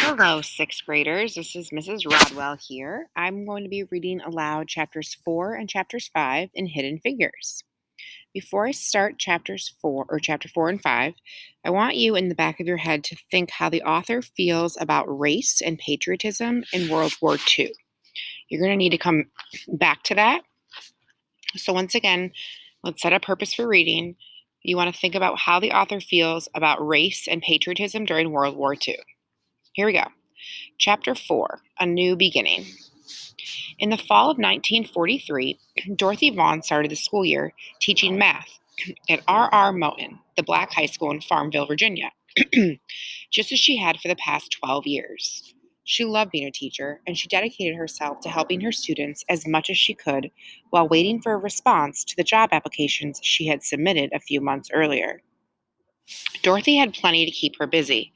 Hello, sixth graders. This is Mrs. Rodwell here. I'm going to be reading aloud chapters 4 and chapters 5 in Hidden Figures. Before I start chapter 4 and 5, I want you in the back of your head to think how the author feels about race and patriotism in World War II. You're going to need to come back to that. So once again, let's set a purpose for reading. You want to think about how the author feels about race and patriotism during World War II. Here we go. Chapter 4, A New Beginning. In the fall of 1943, Dorothy Vaughan started the school year teaching math at R.R. Moten, the black high school in Farmville, Virginia, just as she had for the past 12 years. She loved being a teacher, and she dedicated herself to helping her students as much as she could while waiting for a response to the job applications she had submitted a few months earlier. Dorothy had plenty to keep her busy.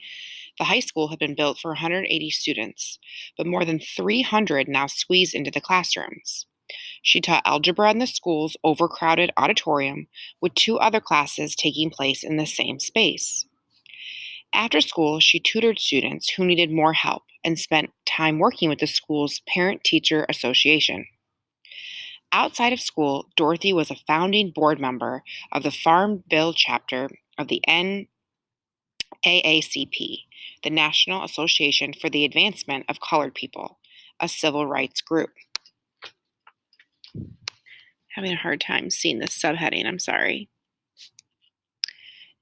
The high school had been built for 180 students, but more than 300 now squeezed into the classrooms. She taught algebra in the school's overcrowded auditorium, with 2 other classes taking place in the same space. After school, she tutored students who needed more help and spent time working with the school's parent-teacher association. Outside of school, Dorothy was a founding board member of the Farmville chapter of the NAACP, the National Association for the Advancement of Colored People, a civil rights group. Having a hard time seeing this subheading, I'm sorry.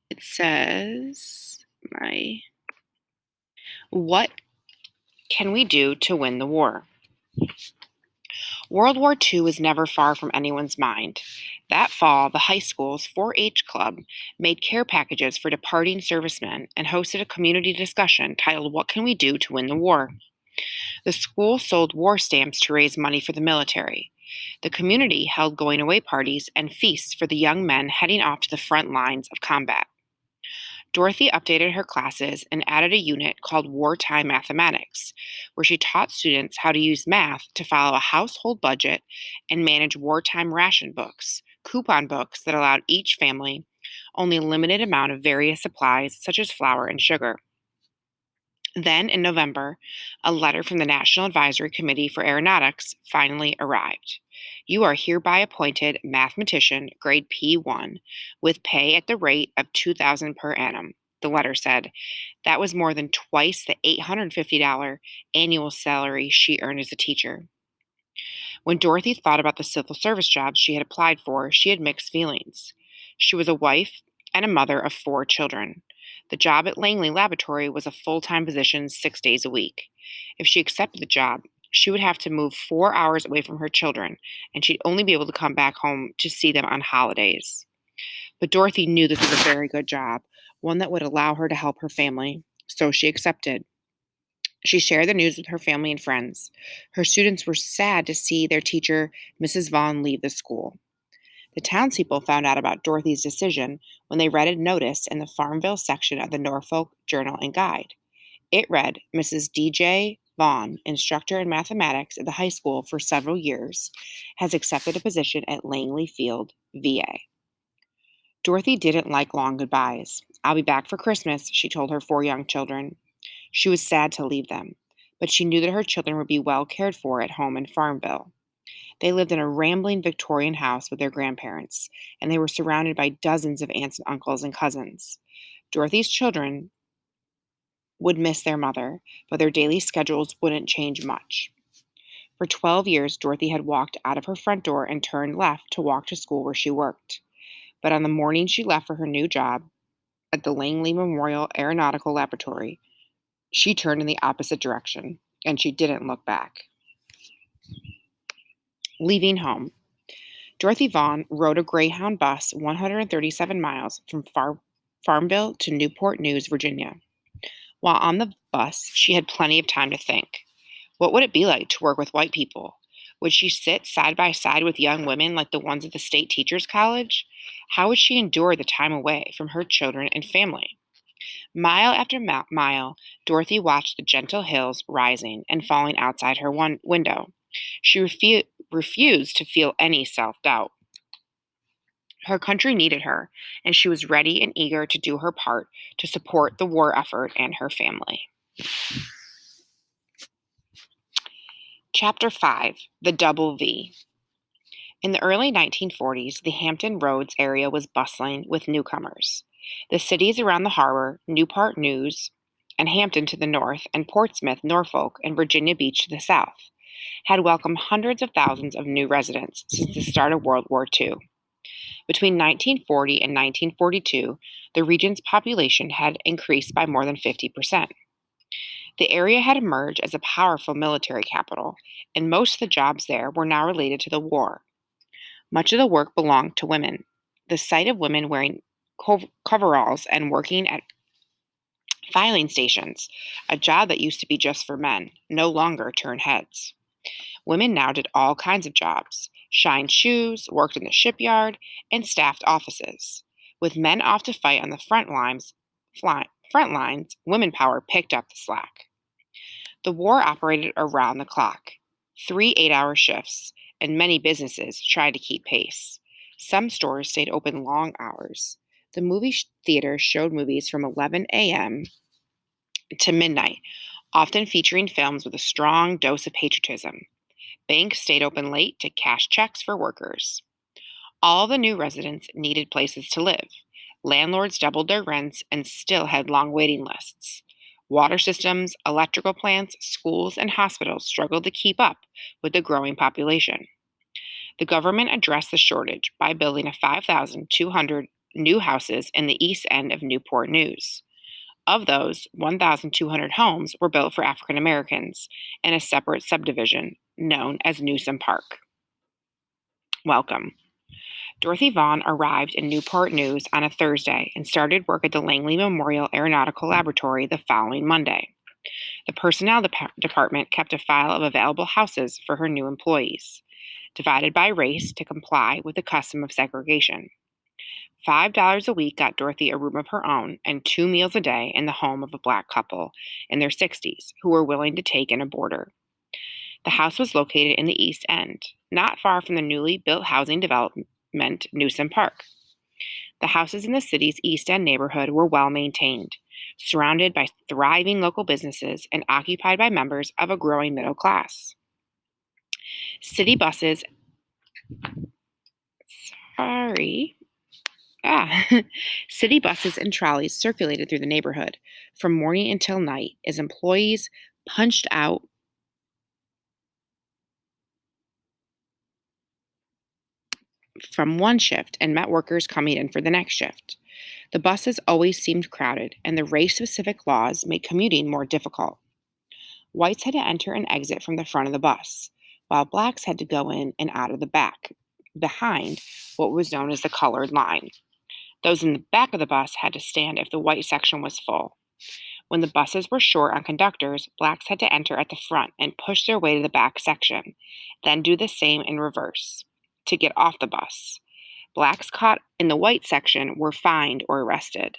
It says, what can we do to win the war? World War II was never far from anyone's mind. That fall, the high school's 4-H club made care packages for departing servicemen and hosted a community discussion titled, What Can We Do to Win the War? The school sold war stamps to raise money for the military. The community held going-away parties and feasts for the young men heading off to the front lines of combat. Dorothy updated her classes and added a unit called Wartime Mathematics, where she taught students how to use math to follow a household budget and manage wartime ration books, coupon books that allowed each family only a limited amount of various supplies such as flour and sugar. Then, in November, a letter from the National Advisory Committee for Aeronautics finally arrived. You are hereby appointed mathematician, grade P1, with pay at the rate of $2,000 per annum, the letter said. That was more than twice the $850 annual salary she earned as a teacher. When Dorothy thought about the civil service jobs she had applied for, she had mixed feelings. She was a wife and a mother of 4 children. The job at Langley Laboratory was a full-time position 6 days a week. If she accepted the job, she would have to move 4 hours away from her children, and she'd only be able to come back home to see them on holidays. But Dorothy knew this was a very good job, one that would allow her to help her family, so she accepted. She shared the news with her family and friends. Her students were sad to see their teacher, Mrs. Vaughan, leave the school. The townspeople found out about Dorothy's decision when they read a notice in the Farmville section of the Norfolk Journal and Guide. It read, Mrs. D.J. Vaughan, instructor in mathematics at the high school for several years, has accepted a position at Langley Field, VA. Dorothy didn't like long goodbyes. I'll be back for Christmas, she told her 4 young children. She was sad to leave them, but she knew that her children would be well cared for at home in Farmville. They lived in a rambling Victorian house with their grandparents, and they were surrounded by dozens of aunts and uncles and cousins. Dorothy's children would miss their mother, but their daily schedules wouldn't change much. For 12 years, Dorothy had walked out of her front door and turned left to walk to school where she worked. But on the morning she left for her new job at the Langley Memorial Aeronautical Laboratory, she turned in the opposite direction, and she didn't look back. Leaving home. Dorothy Vaughan rode a Greyhound bus 137 miles from Farmville to Newport News, Virginia. While on the bus, she had plenty of time to think. What would it be like to work with white people? Would she sit side by side with young women like the ones at the State Teachers College? How would she endure the time away from her children and family? Mile after mile, Dorothy watched the gentle hills rising and falling outside her window. She refused to feel any self-doubt. Her country needed her, and she was ready and eager to do her part to support the war effort and her family. Chapter 5: The Double V. In the early 1940s, the Hampton Roads area was bustling with newcomers. The cities around the harbor, Newport News and Hampton to the north, and Portsmouth, Norfolk, and Virginia Beach to the south, had welcomed hundreds of thousands of new residents since the start of World War II. Between 1940 and 1942, the region's population had increased by more than 50%. The area had emerged as a powerful military capital, and most of the jobs there were now related to the war. Much of the work belonged to women. The sight of women wearing coveralls and working at filing stations, a job that used to be just for men, no longer turned heads. Women now did all kinds of jobs, shined shoes, worked in the shipyard, and staffed offices. With men off to fight on the front lines, women power picked up the slack. The war operated around the clock, 3 8-hour shifts, and many businesses tried to keep pace. Some stores stayed open long hours. The movie theater showed movies from 11 a.m. to midnight, often featuring films with a strong dose of patriotism. Banks stayed open late to cash checks for workers. All the new residents needed places to live. Landlords doubled their rents and still had long waiting lists. Water systems, electrical plants, schools, and hospitals struggled to keep up with the growing population. The government addressed the shortage by building 5,200 new houses in the east end of Newport News. Of those, 1,200 homes were built for African Americans in a separate subdivision known as Newsom Park. Welcome. Dorothy Vaughan arrived in Newport News on a Thursday and started work at the Langley Memorial Aeronautical Laboratory the following Monday. The personnel department kept a file of available houses for her new employees, divided by race to comply with the custom of segregation. $5 a week got Dorothy a room of her own and 2 meals a day in the home of a black couple in their 60s who were willing to take in a boarder. The house was located in the East End, not far from the newly built housing development Newsom Park. The houses in the city's East End neighborhood were well maintained, surrounded by thriving local businesses and occupied by members of a growing middle class. City buses and trolleys circulated through the neighborhood from morning until night as employees punched out from one shift and met workers coming in for the next shift. The buses always seemed crowded, and the race-specific laws made commuting more difficult. Whites had to enter and exit from the front of the bus, while blacks had to go in and out of the back, behind what was known as the colored line. Those in the back of the bus had to stand if the white section was full. When the buses were short on conductors, blacks had to enter at the front and push their way to the back section, then do the same in reverse to get off the bus. Blacks caught in the white section were fined or arrested.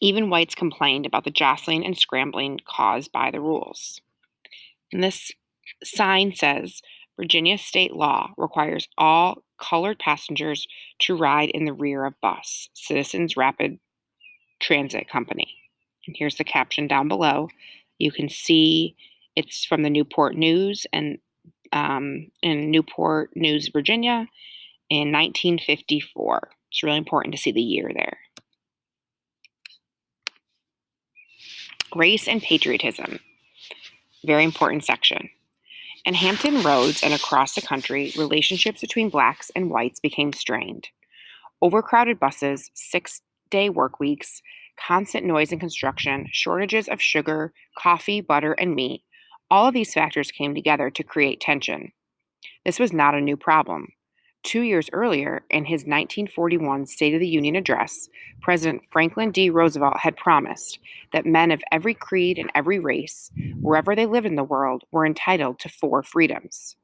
Even whites complained about the jostling and scrambling caused by the rules. And this sign says, Virginia state law requires all colored passengers to ride in the rear of bus, Citizens Rapid Transit Company. And here's the caption down below. You can see it's from the Newport News and in Newport News, Virginia in 1954. It's really important to see the year there. Race and patriotism. Very important section. In Hampton Roads and across the country, relationships between blacks and whites became strained. Overcrowded buses, 6-day work weeks, constant noise and construction, shortages of sugar, coffee, butter, and meat, all of these factors came together to create tension. This was not a new problem. 2 years earlier, in his 1941 State of the Union address, President Franklin D. Roosevelt had promised that men of every creed and every race, wherever they lived in the world, were entitled to 4 freedoms: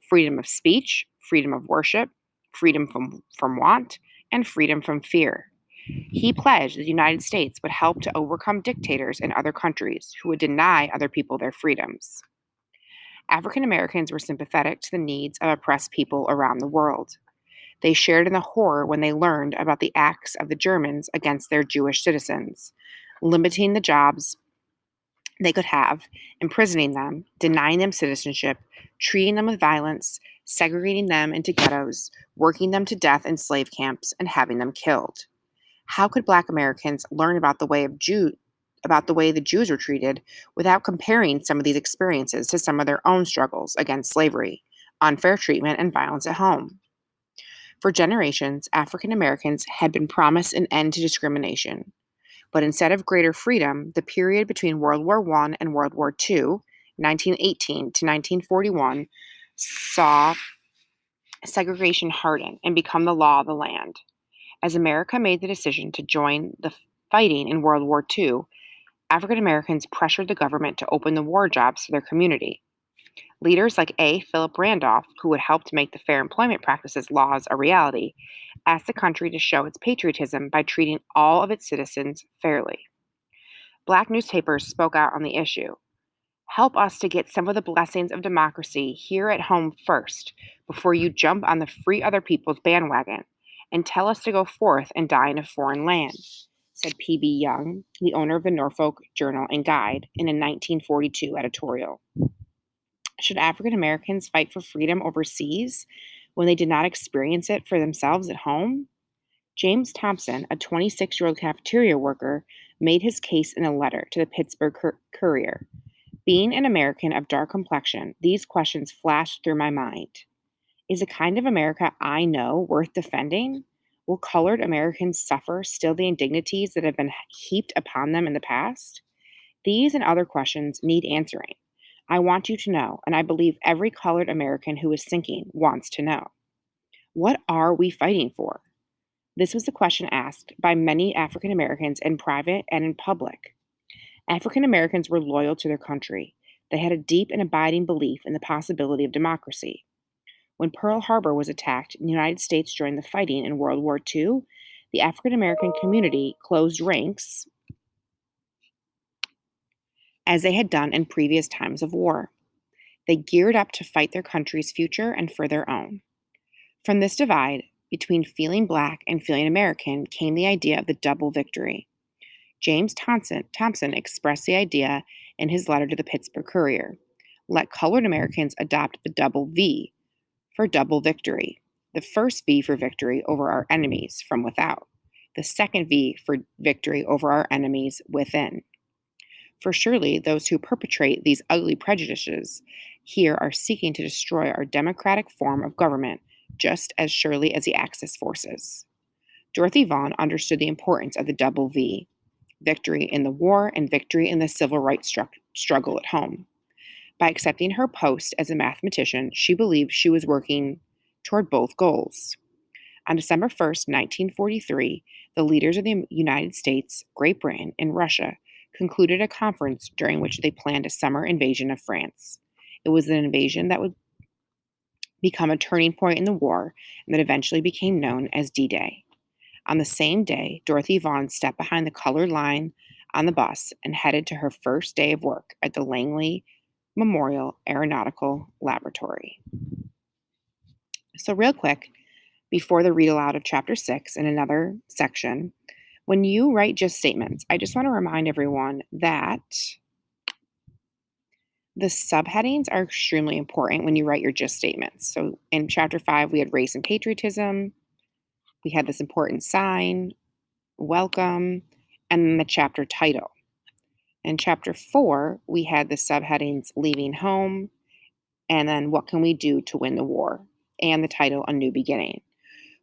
freedom of speech, freedom of worship, freedom from want, and freedom from fear. He pledged the United States would help to overcome dictators in other countries who would deny other people their freedoms. African Americans were sympathetic to the needs of oppressed people around the world. They shared in the horror when they learned about the acts of the Germans against their Jewish citizens, limiting the jobs they could have, imprisoning them, denying them citizenship, treating them with violence, segregating them into ghettos, working them to death in slave camps, and having them killed. How could Black Americans learn about the way the Jews were treated without comparing some of these experiences to some of their own struggles against slavery, unfair treatment, and violence at home? For generations, African Americans had been promised an end to discrimination. But instead of greater freedom, the period between World War I and World War II, 1918 to 1941, saw segregation harden and become the law of the land. As America made the decision to join the fighting in World War II, African Americans pressured the government to open the war jobs to their community. Leaders like A. Philip Randolph, who had helped make the Fair Employment Practices laws a reality, asked the country to show its patriotism by treating all of its citizens fairly. Black newspapers spoke out on the issue. Help us to get some of the blessings of democracy here at home first, before you jump on the free other people's bandwagon, and tell us to go forth and die in a foreign land, said P.B. Young, the owner of the Norfolk Journal and Guide, in a 1942 editorial. Should African Americans fight for freedom overseas when they did not experience it for themselves at home? James Thompson, a 26-year-old cafeteria worker, made his case in a letter to the Pittsburgh Courier. Being an American of dark complexion, these questions flashed through my mind. Is the kind of America I know worth defending? Will colored Americans suffer still the indignities that have been heaped upon them in the past? These and other questions need answering. I want you to know, and I believe every colored American who is thinking wants to know. What are we fighting for? This was the question asked by many African Americans in private and in public. African Americans were loyal to their country. They had a deep and abiding belief in the possibility of democracy. When Pearl Harbor was attacked and the United States joined the fighting in World War II, the African American community closed ranks as they had done in previous times of war. They geared up to fight their country's future and for their own. From this divide between feeling Black and feeling American came the idea of the double victory. James Thompson expressed the idea in his letter to the Pittsburgh Courier. Let colored Americans adopt the double V for double victory. The first V for victory over our enemies from without. The second V for victory over our enemies within. For surely those who perpetrate these ugly prejudices here are seeking to destroy our democratic form of government just as surely as the Axis forces. Dorothy Vaughan understood the importance of the double V, victory in the war and victory in the civil rights struggle at home. By accepting her post as a mathematician, she believed she was working toward both goals. On December 1st, 1943, the leaders of the United States, Great Britain, and Russia concluded a conference during which they planned a summer invasion of France. It was an invasion that would become a turning point in the war and that eventually became known as D-Day. On the same day, Dorothy Vaughan stepped behind the colored line on the bus and headed to her first day of work at the Langley Memorial Aeronautical Laboratory. So real quick, before the read aloud of Chapter 6 in another section, when you write just statements, I just want to remind everyone that the subheadings are extremely important when you write your just statements. So in Chapter 5, we had race and patriotism. We had this important sign, welcome, and then the chapter title. In Chapter 4, we had the subheadings leaving home, and then what can we do to win the war, and the title, A New Beginning.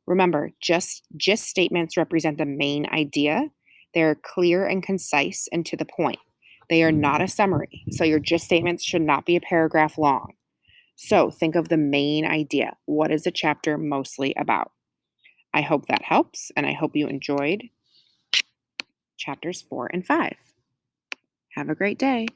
Remember, just statements represent the main idea. They're clear and concise and to the point. They are not a summary, so your just statements should not be a paragraph long. So think of the main idea. What is the chapter mostly about? I hope that helps, and I hope you enjoyed chapters 4 and 5. Have a great day.